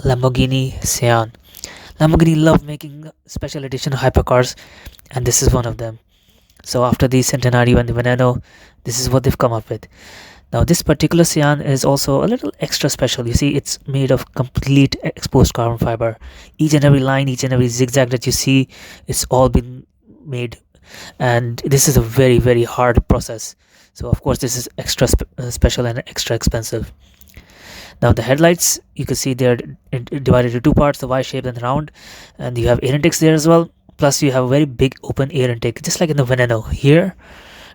Lamborghini Sian. Lamborghini love making special edition hypercars, and this is one of them. So after the Centenario and the Veneno, this is what they've come up with. Now this particular Sian is also a little extra special. You see, it's made of complete exposed carbon fiber. Each and every line, each and every zigzag that you see, it's all been made, and this is a very hard process. So of course this is extra special and extra expensive. Now the headlights, you can see they're divided into two parts, the Y shape and the round, and you have air intakes there as well. Plus you have a very big open air intake, just like in the Veneno here.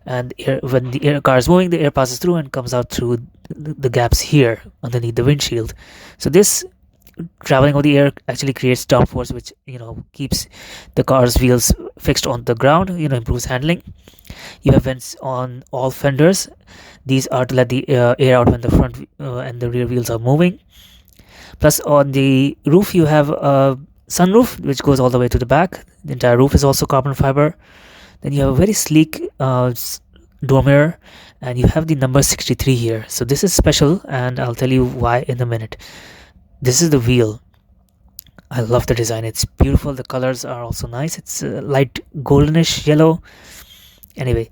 And when the air car is moving, the air passes through and comes out through the gaps here underneath the windshield. So this traveling over the air actually creates downforce, which keeps the car's wheels fixed on the ground, improves handling. You have vents on all fenders. These are to let the air out when the front and the rear wheels are moving. Plus on the roof you have a sunroof which goes all the way to the back. The entire roof is also carbon fiber. Then you have a very sleek door mirror, and you have the number 63 here. So this is special, and I'll tell you why in a minute. This is the wheel. I love the design. It's beautiful. The colors are also nice. It's light goldenish yellow. Anyway,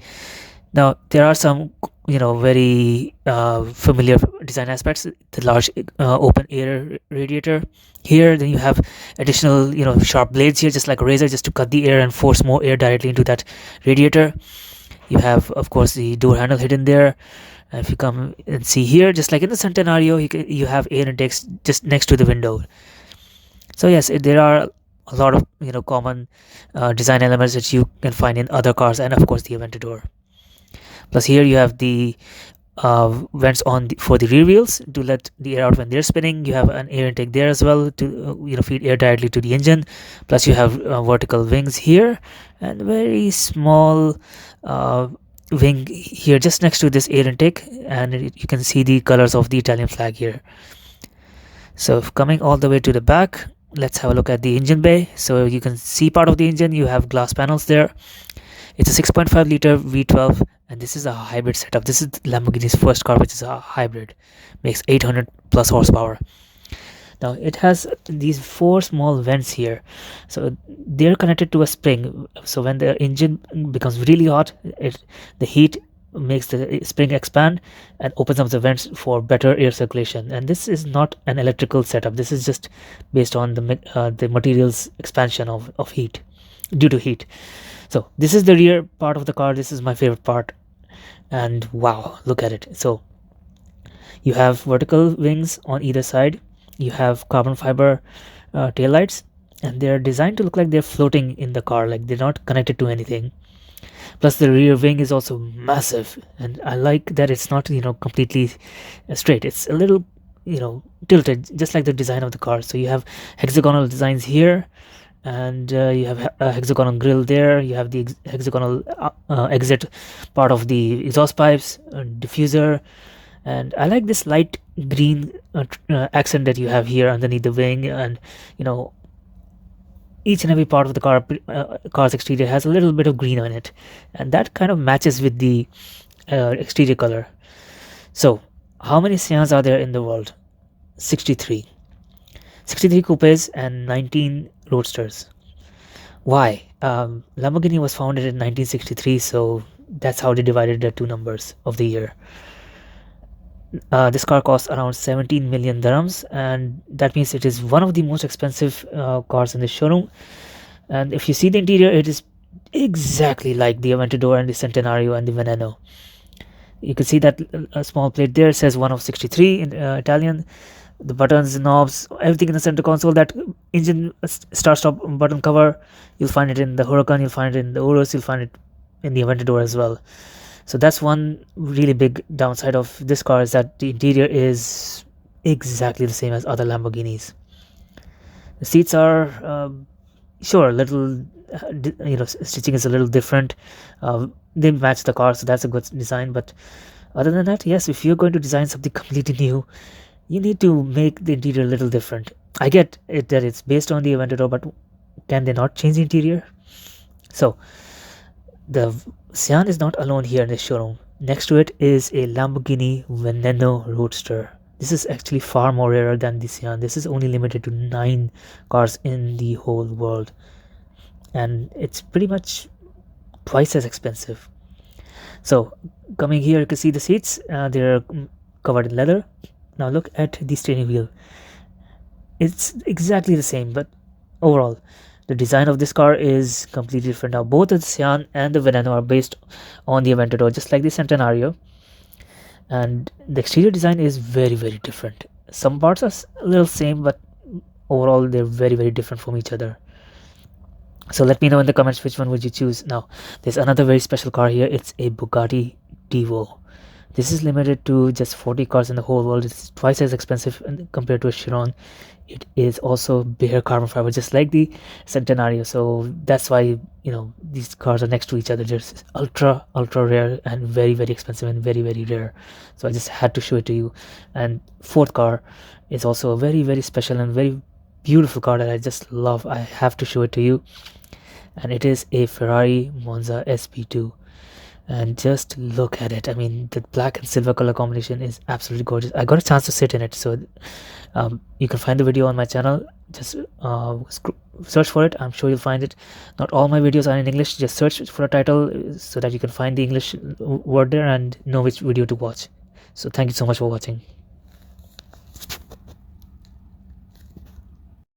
now there are some very familiar design aspects. The large open air radiator here. Then you have additional sharp blades here, just like a razor, just to cut the air and force more air directly into that radiator. You have, of course, the door handle hidden there. And if you come and see here, just like in the Centenario, you have air intakes just next to the window. So yes, there are a lot of common design elements that you can find in other cars, and of course the Aventador. Plus here you have the vents for the rear wheels to let the air out when they're spinning. You have an air intake there as well to feed air directly to the engine. Plus you have vertical wings here, and very small wing here just next to this air intake, and you can see the colors of the Italian flag here. So coming all the way to the back, let's have a look at the engine bay. So you can see part of the engine. You have glass panels there. It's a 6.5 liter V12, and this is a hybrid setup. This is Lamborghini's first car which is a hybrid, makes 800 plus horsepower. Now it has these four small vents here, so they're connected to a spring. So when the engine becomes really hot, the heat makes the spring expand and opens up the vents for better air circulation. And this is not an electrical setup. This is just based on the material's expansion of heat due to heat. So this is the rear part of the car. This is my favorite part, and wow, look at it. So you have vertical wings on either side. You have carbon fiber taillights, and they're designed to look like they're floating in the car, like they're not connected to anything. Plus the rear wing is also massive, and I like that it's not completely straight. It's a little tilted, just like the design of the car. So you have hexagonal designs here, and you have a hexagonal grill there. You have the hexagonal exit part of the exhaust pipes, diffuser, and I like this light green accent that you have here underneath the wing. And each and every part of the car's exterior has a little bit of green on it, and that kind of matches with the exterior color. So how many Sians are there in the world? 63 coupes and 19 roadsters. Why? Lamborghini was founded in 1963, so that's how they divided the two numbers of the year. This car costs around 17 million dirhams, and that means it is one of the most expensive cars in the showroom. And if you see the interior, it is exactly like the Aventador and the Centenario and the Veneno. You can see that a small plate there says 1 of 63 in Italian. The buttons, knobs, everything in the center console. That engine start stop button cover, you'll find it in the Huracan, you'll find it in the Urus, you'll find it in the Aventador as well. So that's one really big downside of this car, is that the interior is exactly the same as other Lamborghinis. The seats are sure a little stitching is a little different. They match the car, so that's a good design. But other than that, yes, if you're going to design something completely new, you need to make the interior a little different. I get it that it's based on the Aventador, but can they not change the interior? So the Sian is not alone here in the showroom. Next to it is a Lamborghini Veneno Roadster. This is actually far more rarer than the Sian. This is only limited to 9 cars in the whole world, and it's pretty much twice as expensive. So coming here, you can see the seats. They're covered in leather. Now look at the steering wheel. It's exactly the same, but overall, the design of this car is completely different. Now both the Sian and the Veneno are based on the Aventador, just like the Centenario, and the exterior design is very different. Some parts are a little same, but overall they're very different from each other. So let me know in the comments which one would you choose. Now there's another very special car here. It's a Bugatti Divo. This is limited to just 40 cars in the whole world. It's twice as expensive compared to a Chiron. It is also bare carbon fiber, just like the Centenario. So that's why, these cars are next to each other. They're ultra rare and very expensive and very rare. So I just had to show it to you. And fourth car is also a very special and very beautiful car that I just love. I have to show it to you. And it is a Ferrari Monza Sp2. And just look at it. I mean, the black and silver color combination is absolutely gorgeous. I got a chance to sit in it, so you can find the video on my channel. Just search for it. I'm sure you'll find it. Not all my videos are in English. Just search for a title so that you can find the English word there and know which video to watch. So thank you so much for watching.